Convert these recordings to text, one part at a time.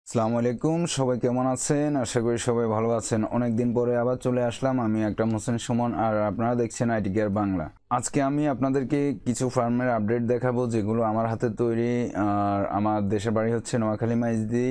আসসালামু আলাইকুম, সবাই কেমন আছেন? আশা করি সবাই ভালো আছেন। অনেকদিন পরে আবার চলে আসলাম আমি আকরাম হোসেন সুমন, আর আপনারা দেখছেন আইটি কেয়ার বাংলা। আজকে আমি আপনাদেরকে কিছু ফার্মের আপডেট দেখাবো যেগুলো আমার হাতে তৈরি। আর আমার দেশের বাড়ি হচ্ছে নোয়াখালী মাইজদি।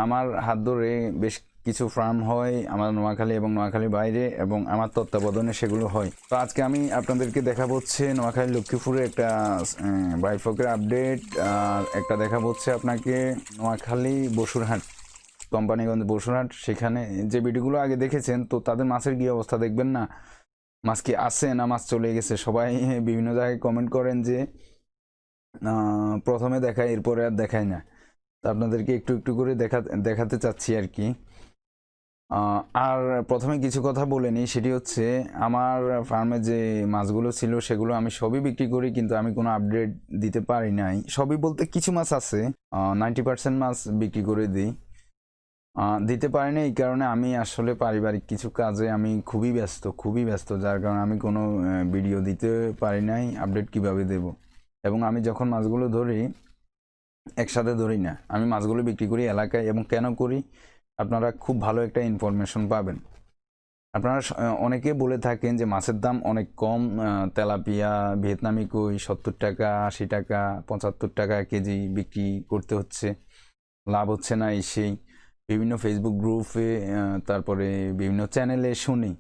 আমার হাত ধরে বেশ কিছু ফার্ম হয় আমার নোয়াখালী এবং নোয়াখালীর বাইরে, এবং আমার তত্ত্বাবধানে সেগুলো হয়। তো আজকে আমি আপনাদেরকে দেখাবো হচ্ছে নোয়াখালী লক্ষ্মীপুরে একটা বায়োফ্লকের আপডেট, আর একটা দেখাবো হচ্ছে আপনাকে নোয়াখালী বসুরহাট, কোম্পানিগঞ্জ বসুরহাট। সেখানে যে ভিডিওগুলো আগে দেখেছেন, তো তাদের মাছের কি অবস্থা দেখবেন না, মাছ কি আছে না মাছ চলে গেছে। সবাই বিভিন্ন জায়গায় কমেন্ট করেন যে প্রথমে দেখায় এরপরে আর দেখায় না। তো আপনাদেরকে একটু একটু করে দেখাতে চাচ্ছি আর কি। আর প্রথমে কিছু কথা বলে নিই, সেটি হচ্ছে আমার ফার্মে যে মাছগুলো ছিল সেগুলো আমি সবই বিক্রি করি, কিন্তু আমি কোনো আপডেট দিতে পারি নাই। সবই বলতে কিছু মাছ আছে, 90% মাছ বিক্রি করে দিই। দিতে পারি না এই কারণে আমি আসলে পারিবারিক কিছু কাজে আমি খুবই ব্যস্ত, যার কারণে আমি কোনো ভিডিও দিতে পারি নাই। আপডেট কিভাবে দেব? এবং আমি যখন মাছগুলো ধরি একসাথে ধরি না, আমি মাছগুলো বিক্রি করি এলাকায়। এবং কেন করি আপনারা খুব ভালো একটা ইনফরমেশন পাবেন। আপনারা অনেকে বলে থাকেন যে মাছের দাম অনেক কম, তেলাপিয়া ভিয়েতনামি কই 70 টাকা 80 টাকা 75 টাকা কেজি বিক্রি করতে হচ্ছে, লাভ হচ্ছে না। এই সেই বিভিন্ন ফেসবুক গ্রুপে, তারপরে বিভিন্ন চ্যানেলে শুনি,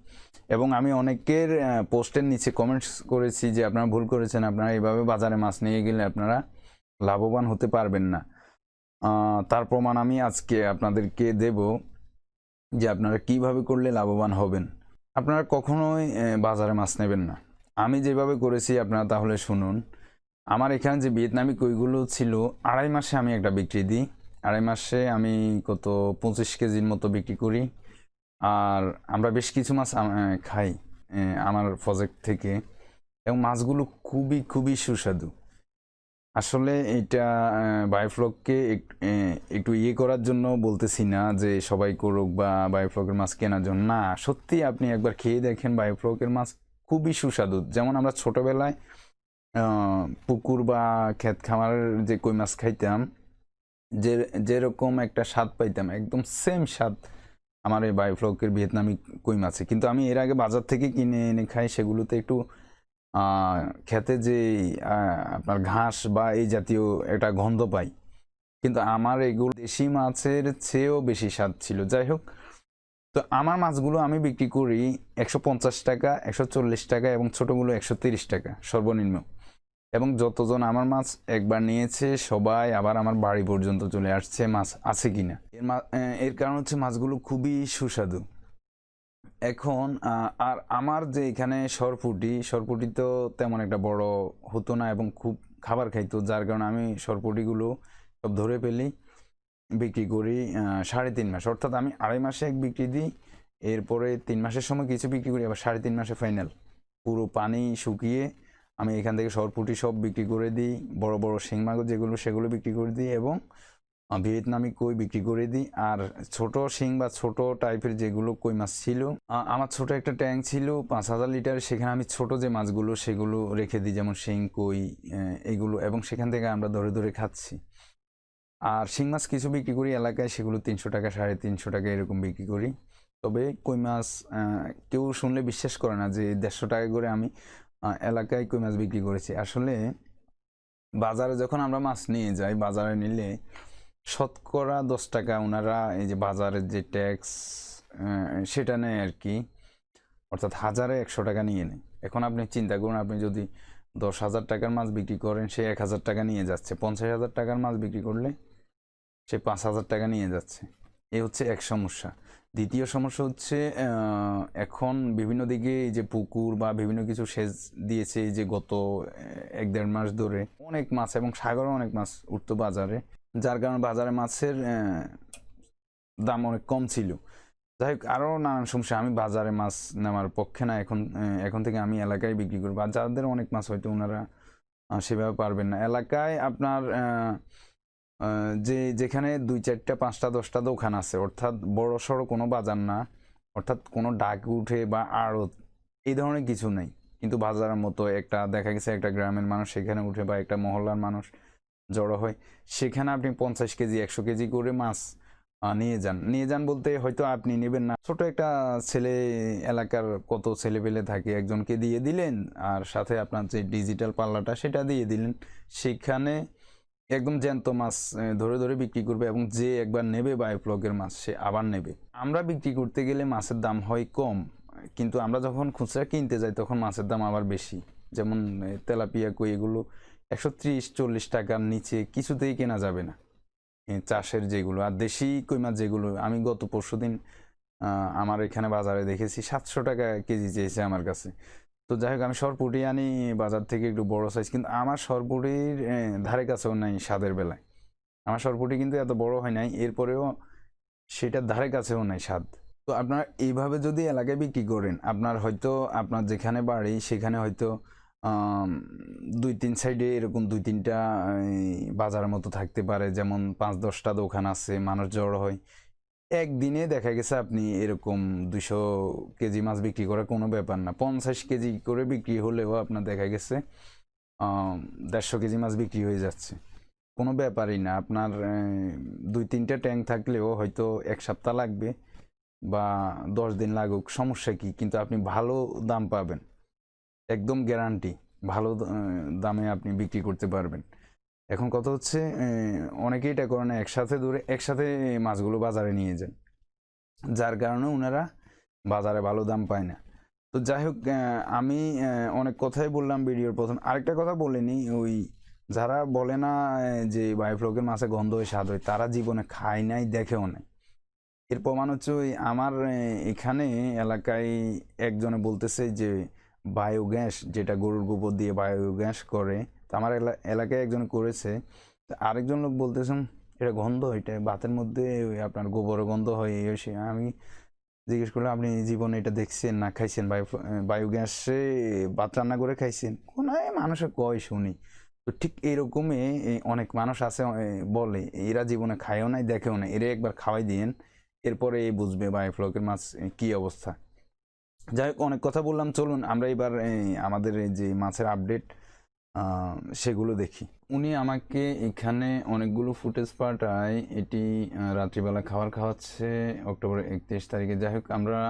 এবং আমি অনেকের পোস্টের নিচে কমেন্টস করেছি যে আপনারা ভুল করেছেন, আপনারা এইভাবে বাজারে মাছ নিয়ে গেলে আপনারা লাভবান হতে পারবেন না। তার প্রমাণ আমি আজকে আপনাদেরকে দেব যে আপনারা কিভাবে করলে লাভবান হবেন। আপনারা কখনোই বাজারে মাছ নেবেন না, আমি যেভাবে করেছি আপনারা তাহলে শুনুন। আমার এখানে যে ভিয়েতনামি কইগুলো ছিল, 2.5 মাসে আমি একটা বিক্রি দিই। 2.5 মাসে আমি কত 25 কেজির মতো বিক্রি করি। আর আমরা বেশ কিছু মাছ খাই আমার প্রজেক্ট থেকে, এবং মাছগুলো খুবই সুস্বাদু। আসলে এটা বায়োফ্লককে একটু করার জন্য বলতেছি না যে সবাই করুক, বা বায়োফ্লকের মাছ কেনার জন্য না। সত্যি আপনি একবার খেয়ে দেখেন, বায়োফ্লকের মাছ খুবই সুস্বাদু। যেমন আমরা ছোটবেলায় পুকুর বা ক্ষেত খামারের যে কই মাছ খাইতাম, যে যেরকম একটা স্বাদ পাইতাম, একদম সেম স্বাদ আমার এই বায়োফ্লকের ভিয়েতনামি কই মাছে। কিন্তু আমি এর আগে বাজার থেকে কিনে এনে খাই, সেগুলোতে একটু খেতে যে আপনার ঘাস বা এই জাতীয় একটা গন্ধ পাই। কিন্তু আমার এগুলো দেশি মাছের চেয়েও বেশি স্বাদ ছিল। যাই হোক, তো আমার মাছগুলো আমি বিক্রি করি 150 টাকা 140 টাকা, এবং ছোটগুলো 130 টাকা সর্বনিম্ন। এবং যতজন আমার মাছ একবার নিয়েছে সবাই আবার আমার বাড়ি পর্যন্ত চলে আসছে মাছ আছে কিনা। এর কারণ হচ্ছে মাছগুলো খুবই সুস্বাদু। এখন আর আমার যে এখানে সরপুটি তো তেমন একটা বড় হতো না, এবং খুব খাবার খাইতো, যার কারণে আমি সরপুটিগুলো সব ধরে ফেলি, বিক্রি করি 3.5 মাস। অর্থাৎ আমি 2.5 মাসে এক বিক্রি দিই, এরপরে 3 মাসের সময় কিছু বিক্রি করি, আবার 3.5 মাসে ফাইনাল পুরো পানি শুকিয়ে আমি এখান থেকে সরপুটি সব বিক্রি করে দিই। বড় বড় শিং মাগুর যেগুলো সেগুলো বিক্রি করে দিই, এবং ভিয়েতনামি কই বিক্রি করে দিই। আর ছোট শিং বা ছোট টাইপের যেগুলো কই মাছ ছিল, আমার ছোট একটা ট্যাঙ্ক ছিল 5,000 লিটার, সেখানে আমি ছোট যে মাছগুলো সেগুলো রেখে দিই, যেমন শিং কই এগুলো, এবং সেখান থেকে আমরা ধরে ধরে খাচ্ছি। আর শিং মাছ কিছু বিক্রি করি এলাকায়, সেগুলো 300 টাকা 350 টাকা এরকম বিক্রি করি। তবে কই মাছ কেউ শুনলে বিশ্বাস করে না যে 150 টাকা করে আমি এলাকায় কই মাছ বিক্রি করেছি। আসলে বাজারে যখন আমরা মাছ নিয়ে যাই, বাজারে নিলে শতকরা 10 টাকা ওনারা এই যে বাজারের যে ট্যাক্স সেটা নেয় আর কি, অর্থাৎ 1,000-100 টাকা নিয়ে নেয়। এখন আপনি চিন্তা করুন, আপনি যদি 10,000 টাকার মাছ বিক্রি করেন, সে 1,000 টাকা নিয়ে যাচ্ছে। 50,000 টাকার মাছ বিক্রি করলে সে 5,000 টাকা নিয়ে যাচ্ছে। এই হচ্ছে এক সমস্যা। দ্বিতীয় সমস্যা হচ্ছে এখন বিভিন্ন দিকে এই যে পুকুর বা বিভিন্ন কিছু সেচ দিয়েছে, এই যে গত 1-1.5 মাস ধরে অনেক মাছ, এবং সাগরে অনেক মাছ উঠতো বাজারে, যার কারণে বাজারে মাছের দাম অনেক কম ছিল। যাই হোক, আরও নানান সমস্যা। আমি বাজারে মাছ নেওয়ার পক্ষে না। এখন থেকে আমি এলাকায় বিক্রি করবো। আর যাদের অনেক মাছ হয়তো ওনারা সেভাবে পারবেন না। এলাকায় আপনার যেখানে 2-4-5-10টা দোকান আছে, অর্থাৎ বড় সড়ো কোনো বাজার না, অর্থাৎ কোনো ডাক উঠে বা আড়ত এই ধরনের কিছু নেই, কিন্তু বাজারের মতো একটা দেখা গেছে একটা গ্রামের মানুষ সেখানে উঠে, বা একটা মহল্লার মানুষ জড়ো হয়, সেখানে আপনি 50 কেজি 100 কেজি করে মাছ নিয়ে যান বলতে হয়তো আপনি নেবেন না, ছোট একটা ছেলে, এলাকার কত ছেলে পেলে থাকে, একজনকে দিয়ে দিলেন, আর সাথে আপনার যে ডিজিটাল পাল্লাটা সেটা দিয়ে দিলেন। সেখানে একদম জ্যান্ত মাছ ধরে ধরে বিক্রি করবে, এবং যে একবার নেবে বায়োফ্লকের মাছ সে আবার নেবে। আমরা বিক্রি করতে গেলে মাছের দাম হয় কম, কিন্তু আমরা যখন খুচরা কিনতে যাই তখন মাছের দাম আবার বেশি। যেমন তেলাপিয়া কই এগুলো 130-40 টাকার নিচে কিছুতেই কেনা যাবে না, চাষের যেগুলো। আর দেশি কই মাছ যেগুলো, আমি গত পরশুদিন আমার এখানে বাজারে দেখেছি 700 টাকা কেজি চেয়েছে আমার কাছে। তো যাই হোক, আমি সরপুঁটি আনি বাজার থেকে একটু বড় সাইজ, কিন্তু আমার সরপুঁটির ধারে কাছেও নাই স্বাদের বেলায়। আমার সরপুঁটি কিন্তু এত বড় হয় নাই, এরপরেও সেটার ধারে কাছেও নাই স্বাদ। তো আপনারা এইভাবে যদি এলাকায় বিক্রি করেন, আপনার হয়তো আপনার যেখানে বাড়ি সেখানে হয়তো 2-3 সাইডে এরকম 2-3টা বাজারের মতো থাকতে পারে, যেমন 5-10টা দোকান আছে, মানুষ জড়ো হয়। একদিনে দেখা গেছে আপনি এরকম 200 কেজি মাছ বিক্রি করা কোনো ব্যাপার না। 50 কেজি করে বিক্রি হলেও আপনার দেখা গেছে 150 কেজি মাছ বিক্রি হয়ে যাচ্ছে, কোনো ব্যাপারই না। আপনার 2-3টা ট্যাঙ্ক থাকলেও হয়তো 1 সপ্তাহ লাগবে বা 10 দিন লাগুক, সমস্যা কি, কিন্তু আপনি ভালো দাম পাবেন, একদম গ্যারান্টি। ভালো দামে আপনি বিক্রি করতে পারবেন। এখন কথা হচ্ছে, অনেকেই এটা করে না, একসাথে মাছগুলো বাজারে নিয়ে যান, যার কারণে ওনারা বাজারে ভালো দাম পায় না। তো যাই হোক, আমি অনেক কথাই বললাম ভিডিওর প্রথম। আরেকটা কথা বলিনি, ওই যারা বলে না যে বায়োফ্লকের মাছে গন্ধ হয়, স্বাদ হয়, তারা জীবনে খায় নাই, দেখেও নাই। এর প্রমাণ হচ্ছে ওই আমার এখানে এলাকায় একজনে বলতেছে যে বায়োগ্যাস, যেটা গরুর গোবর দিয়ে বায়োগ্যাস করে, তো আমার এলাকায় একজন করেছে। আরেকজন লোক বলতেছেন এটা গন্ধ, এটা ভাতের মধ্যে আপনার গোবরের গন্ধ হয়, এই সে। আমি জিজ্ঞেস করলাম আপনি জীবনে এটা দেখছেন না খাইছেন, বায়োগ্যাসে ভাত রান্না করে খাইছেন? কোন মানুষের কয় শুনি। তো ঠিক এরকমই অনেক মানুষ আছে বলে এরা জীবনে খায়ও নাই, দেখেও নাই, এরা একবার খাওয়াই দিয়েন, এরপরে এই বুঝবে বায়োফ্লকের মাছ কি অবস্থা। যাই হোক, অনেক কথা বললাম, চলুন আমরা এবার আমাদের যে মাছের আপডেট সেগুলো দেখি। উনি আমাকে এখানে অনেকগুলো ফুটেজ পাঠায়, এটি রাত্রিবেলা খাবার খাওয়াচ্ছে অক্টোবর 31 তারিখে। যাই হোক, আমরা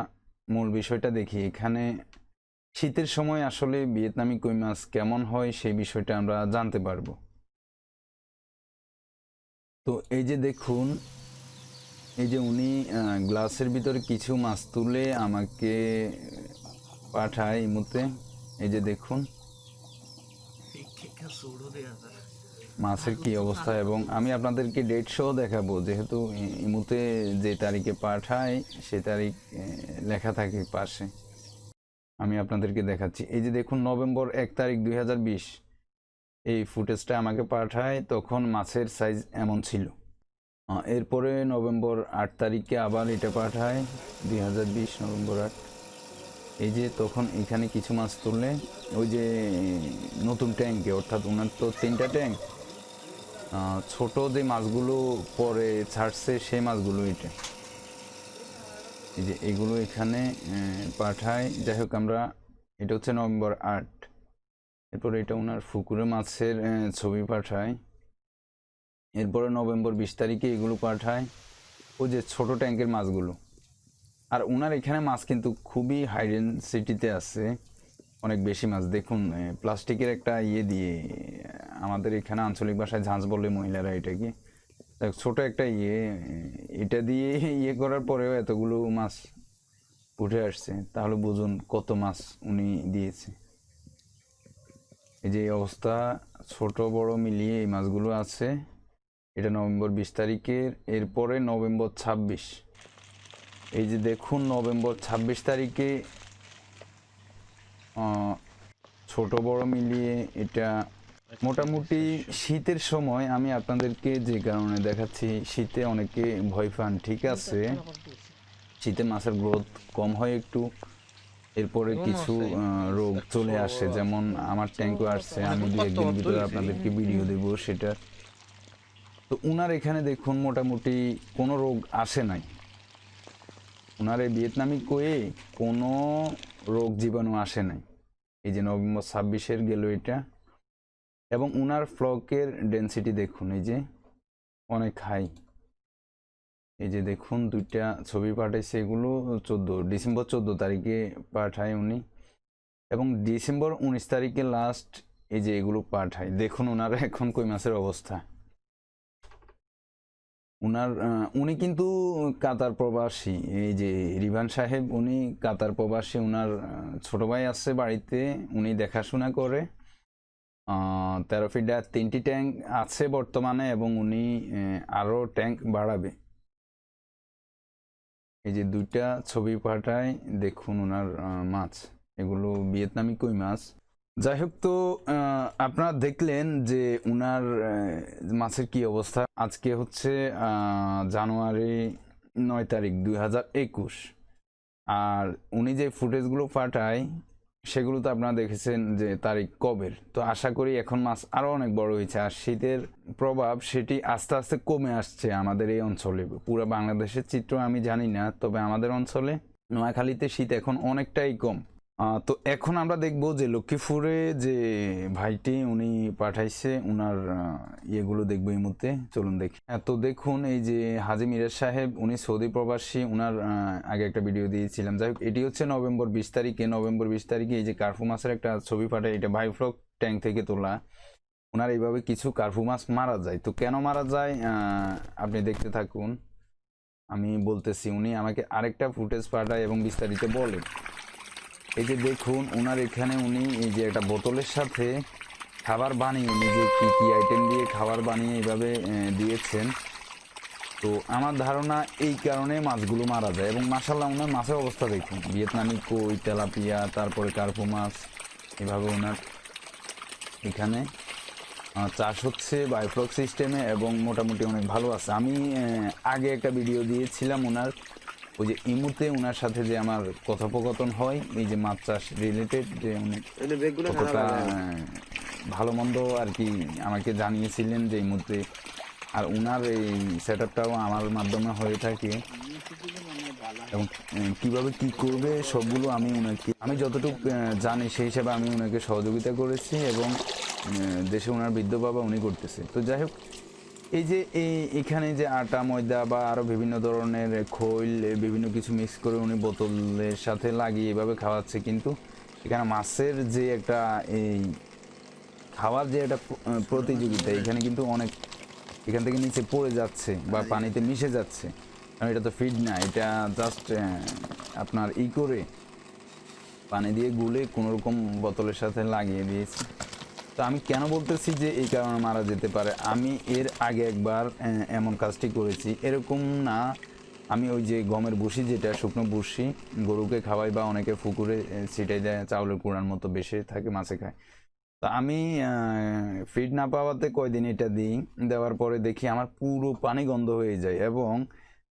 মূল বিষয়টা দেখি। এখানে শীতের সময় আসলে ভিয়েতনামি কই মাছ কেমন হয় সেই বিষয়টা আমরা জানতে পারবো। তো এই যে দেখুন, এই যে উনি গ্লাসের ভিতরে কিছু মাছ তুলে আমাকে পাঠায় এই মুহূর্তে। এই যে দেখুন মাছের কি অবস্থা, এবং আমি আপনাদেরকে ডেট সহ দেখাবো, যেহেতু এই মুহূর্তে যে তারিখে পাঠায় সে তারিখ লেখা থাকে পাশে। আমি আপনাদেরকে দেখাচ্ছি। এই যে দেখুন, নভেম্বর 1 তারিখ 2020 এই ফুটেজটা আমাকে পাঠায়, তখন মাছের সাইজ এমন ছিল। এরপরে নভেম্বর 8 তারিখে আবার এটা পাঠায়, 2020 নভেম্বর 8। এই যে তখন এখানে কিছু মাছ তুললে ওই যে নতুন ট্যাঙ্কে, অর্থাৎ ওনার তো 3টা ট্যাঙ্ক, ছোট যে মাছগুলো পরে ছাড়ছে সেই মাছগুলো এটা, এই যে এগুলো এখানে পাঠায়। যাই হোক, আমরা এটা হচ্ছে নভেম্বর 8। এরপরে এটা ওনার পুকুরে মাছের ছবি পাঠায়। এরপরে নভেম্বর 20 তারিখে এগুলো পাঠায়, ওই যে ছোট ট্যাঙ্কের মাছগুলো। আর ওনার এখানে মাছ কিন্তু খুবই হাই ডেনসিটিতে আছে, অনেক বেশি মাছ। দেখুন প্লাস্টিকের একটা ইয়ে দিয়ে, আমাদের এখানে আঞ্চলিক ভাষায় ঝাঁঝ বলে মহিলারা এটাকে, ছোট একটা ইয়ে, এটা দিয়ে ইয়ে করার পরেও এতগুলো মাছ উঠে আসছে, তাহলে বুঝুন কত মাছ উনি দিয়েছে। এই যে অবস্থা, ছোট বড় মিলিয়ে এই মাছগুলো আছে। এটা নভেম্বর 20 তারিখের। এরপরে নভেম্বর 26, এই যে দেখুন নভেম্বর 26 তারিখে ছোট বড় মিলিয়ে এটা মোটামুটি শীতের সময়। আমি আপনাদেরকে যে কারণে দেখাচ্ছি, শীতে অনেকে ভয় পান, ঠিক আছে, শীতে মাছের গ্রোথ কম হয় একটু, এরপরে কিছু রোগ চলে আসে, যেমন আমার ট্যাঙ্কও আসছে, আমি 2-1 দিনের ভিতরে আপনাদেরকে ভিডিও দেবো সেটা। তো উনার এখানে দেখুন মোটামুটি কোনো রোগ আসে নাই, উনার এই ভিয়েতনামি কয়ে কোনো রোগ জীবাণু আসে নাই। এই যে নভেম্বর 26-এর গেল এটা, এবং উনার ফ্লকের ডেন্সিটি দেখুন, এই যে অনেক হাই। এই যে দেখুন দুইটা ছবি পাঠাইছে, এগুলো 14 ডিসেম্বর 14 তারিখে পাঠায় উনি, এবং ডিসেম্বর 19 তারিখে লাস্ট এই যে এগুলো পাঠায়। দেখুন ওনারা এখন কই মাছের অবস্থা। উনি কিন্তু কাতার প্রবাসী, এই যে রিভান সাহেব উনি কাতার প্রবাসী। উনার ছোট ভাই আছে বাড়িতে, উনি দেখাশোনা করে। 13 ফিটের 3টি ট্যাঙ্ক আছে বর্তমানে, এবং উনি আরো ট্যাঙ্ক বাড়াবে। এই যে দুইটা ছবি পাঠায়, দেখুন ওনার মাছ, এগুলো ভিয়েতনামি কই মাছ। যাই হোক, তো আপনারা দেখলেন যে উনার মাছের কি অবস্থা। আজকে হচ্ছে জানুয়ারি 9 তারিখ 2021, আর উনি যে ফুটেজগুলো পাঠায় সেগুলো তো আপনারা দেখেছেন যে তারিখ কবের। তো আশা করি এখন মাছ আরো অনেক বড় হয়েছে, আর শীতের প্রভাব সেটি আস্তে আস্তে কমে আসছে আমাদের এই অঞ্চলে। পুরো বাংলাদেশের চিত্র আমি জানি না, তবে আমাদের অঞ্চলে নোয়াখালীতে শীত এখন অনেকটাই কম। তো এখন আমরা দেখবো যে লক্ষ্মীপুরে যে ভাইটি উনি পাঠাইছে উনার ইয়েগুলো দেখবো এই মুহূর্তে, চলুন দেখি। তো দেখুন এই যে হাজি মিরাজ সাহেব, উনি সৌদি প্রবাসী। উনার আগে একটা ভিডিও দিয়েছিলাম। যাই হোক, এটি হচ্ছে নভেম্বর 20 তারিখে এই যে কার্ফু মাছের একটা ছবি পাঠায়, এটা বায়োফ্লক ট্যাঙ্ক থেকে তোলা। ওনার এইভাবে কিছু কার্ফু মাছ মারা যায়। তো কেন মারা যায় আপনি দেখতে থাকুন, আমি বলতেছি। উনি আমাকে আরেকটা ফুটেজ পাঠায় এবং বিস্তারিত বলে। এই যে দেখুন ওনার এখানে উনি এই যে একটা বোতলের সাথে খাবার বানিয়ে, উনি যে কী কী আইটেম দিয়ে খাবার বানিয়ে এইভাবে দিয়েছেন। তো আমার ধারণা এই কারণে মাছগুলো মারা যায়। এবং মাশাআল্লাহ ওনার মাছের অবস্থা দেখুন, ভিয়েতনামি কই, তেলাপিয়া, তারপরে কার্পু মাছ, এভাবে ওনার এখানে চাষ হচ্ছে বায়োফ্লক সিস্টেমে, এবং মোটামুটি অনেক ভালো আছে। আমি আগে একটা ভিডিও দিয়েছিলাম ওনার, ওই যে ইমুতে ওনার সাথে যে আমার কথোপকথন হয় এই যে মাছ চাষ রিলেটেড, যে উনি কতটা ভালো মন্দ আর কি আমাকে জানিয়েছিলেন যে ইমুতে। আর ওনার এই সেট আপটাও আমার মাধ্যমে হয়ে থাকে, এবং কীভাবে কী করবে সবগুলো আমি যতটুকু জানি সেই হিসাবে আমি ওনাকে সহযোগিতা করেছি, এবং দেশে ওনার বৃদ্ধ বাবা উনি করতেছে। তো যাই হোক, এই যে এখানে যে আটা, ময়দা বা আরও বিভিন্ন ধরনের খৈল, বিভিন্ন কিছু মিক্স করে উনি বোতলের সাথে লাগিয়ে এভাবে খাওয়াচ্ছে। কিন্তু এখানে মাছের যে একটা এই খাওয়ার যে একটা প্রতিযোগিতা, এখানে কিন্তু অনেক এখান থেকে নিচে পড়ে যাচ্ছে বা পানিতে মিশে যাচ্ছে। কারণ এটা তো ফিড না, এটা জাস্ট আপনার করে পানি দিয়ে গুলে কোনোরকম বোতলের সাথে লাগিয়ে দিয়েছে। তো আমি কেন বলতেছি যে এই কারণে মারা যেতে পারে, আমি এর আগে একবার এমন কাজটি করেছি। এরকম না, আমি ওই যে গমের ভুসি, যেটা শুকনো ভুসি গরুকে খাওয়াই বা অনেকে পুকুরে ছিটাই দেয়, চাউলের কুড়ার মতো বেশি থাকে, মাছে খায়। তা আমি ফিড না পাওয়াতে কয়দিন এটা দিই, দেওয়ার পরে দেখি আমার পুরো পানি গন্ধ হয়ে যায়, এবং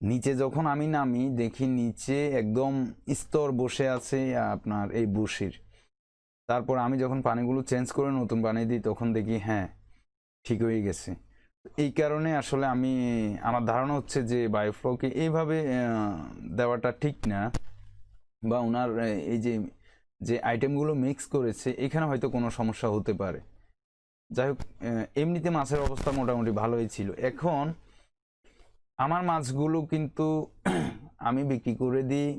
নিচে যখন আমি নামি দেখি নিচে একদম স্তর বসে আছে আপনার এই ভুসির। তারপর আমি যখন পানিগুলো চেঞ্জ করে নতুন পানি দিই, তখন দেখি হ্যাঁ ঠিক হয়ে গেছে। এই কারণে আসলে আমার ধারণা হচ্ছে যে বায়োফ্লকে এইভাবে দেওয়াটা ঠিক না, বা ওনার এই যে আইটেমগুলো মিক্স করেছে এখানে হয়তো কোনো সমস্যা হতে পারে। যাই হোক, এমনিতে মাছের অবস্থা মোটামুটি ভালোই ছিল। এখন আমার মাছগুলো কিন্তু আমি বিক্রি করে দিই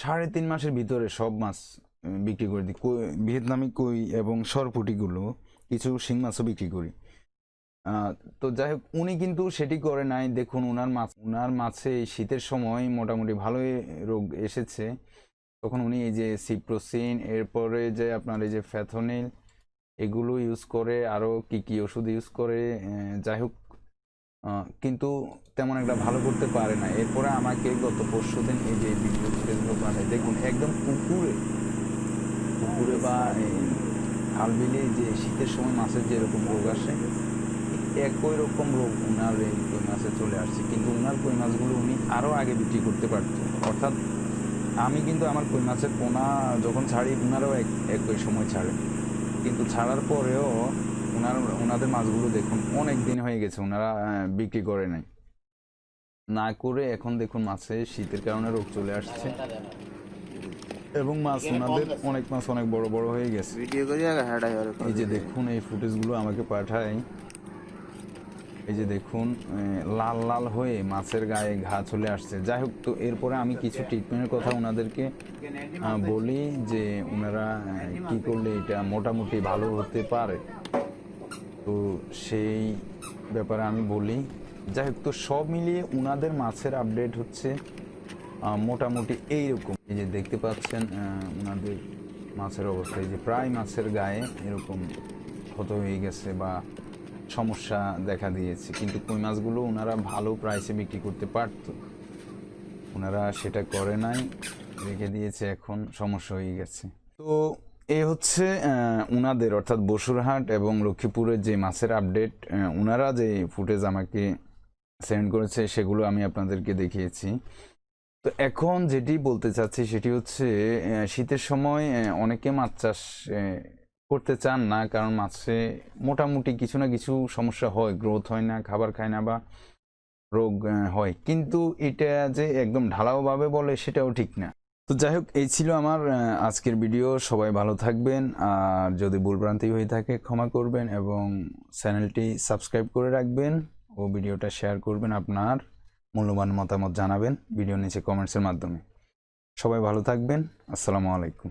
3.5 মাসের ভিতরে, সব মাছ বিক্রি করে দিই। ভিয়েতনামি কই এবং সরপুটিগুলো, কিছু শিং মাছও বিক্রি করি। তো যাই হোক, উনি কিন্তু সেটি করে নাই। দেখুন উনার মাছে এই শীতের সময় মোটামুটি ভালোই রোগ এসেছে। তখন উনি এই যে সিপ্রোসিন, এরপরে যে আপনার এই যে ফ্যাথনিল, এগুলো ইউজ করে, আরও কি কি ওষুধ ইউজ করে। যাই হোক, কিন্তু তেমন একটা ভালো করতে পারে না। এরপরে আমাকে গত পরশুদিন এই যে ভিডিও ফুটেজগুলো পাঠায়, দেখুন একদম পুকুরে বা খাল বিলে যে শীতের সময় মাছের যেরকম রোগ আসে, একই রকম রোগ উনার এই কই মাছে চলে আসছে। কিন্তু উনার কই মাছগুলো উনি আরও আগে বিক্রি করতে পারত। অর্থাৎ আমি কিন্তু আমার কই মাছের পোনা যখন ছাড়ি, উনারাও একই সময় ছাড়েন, কিন্তু ছাড়ার পরেও ওনাদের মাছগুলো দেখুন অনেক দিন হয়ে গেছে ওনারা বিক্রি করে নাই, না করে এখন দেখুন মাছে শীতের কারণে রোগ চলে আসছে, এবং মাছ ওনাদের অনেক মাছ অনেক বড় বড় হয়ে গেছে। এই যে দেখুন এই ফুটেজগুলো আমাকে পাঠায়, এই যে দেখুন লাল লাল হয়ে মাছের গায়ে ঘা চলে আসছে। যাই হোক, তো এরপরে আমি কিছু ট্রিটমেন্টের কথা ওনাদেরকে বলি যে ওনারা কি করলে এটা মোটামুটি ভালো হতে পারে, তো সেই ব্যাপারে আমি বলি। যাই হোক, তো সব মিলিয়ে ওনাদের মাছের আপডেট হচ্ছে মোটামুটি এইরকম। এই যে দেখতে পাচ্ছেন ওনাদের মাছের অবস্থা, এই যে প্রায় মাছের গায়ে এরকম ক্ষত হয়ে গেছে বা সমস্যা দেখা দিয়েছে, কিন্তু কই মাছগুলো ওনারা ভালো প্রাইসে বিক্রি করতে পারত, ওনারা সেটা করে নাই, রেখে দিয়েছে, এখন সমস্যা হয়ে গেছে। তো এ হচ্ছে ওনাদের অর্থাৎ বসুরহাট এবং লক্ষ্মীপুরের যে মাছের আপডেট, ওনারা যে ফুটেজ আমাকে সেন্ড করেছে সেগুলো আমি আপনাদেরকে দেখিয়েছি। তো এখন যেটি বলতে চাচ্ছি সেটি হচ্ছে শীতের সময় অনেকে মাছ চাষ করতে চান না, কারণ মাছে মোটামুটি কিছু না কিছু সমস্যা হয়, গ্রোথ হয় না, খাবার খায় না বা রোগ হয়, কিন্তু এটা যে একদম ঢালাওভাবে বলে সেটাও ঠিক না। তো যাই হোক, এই ছিল আমার আজকের ভিডিও। সবাই ভালো থাকবেন, আর যদি ভুলভ্রান্তি হয়ে থাকে ক্ষমা করবেন এবং চ্যানেলটি সাবস্ক্রাইব করে রাখবেন ও ভিডিওটা শেয়ার করবেন, আপনার মূল্যবান মতামত জানাবেন ভিডিও নিচে কমেন্টসের মাধ্যমে। সবাই ভালো থাকবেন। আসসালামু আলাইকুম।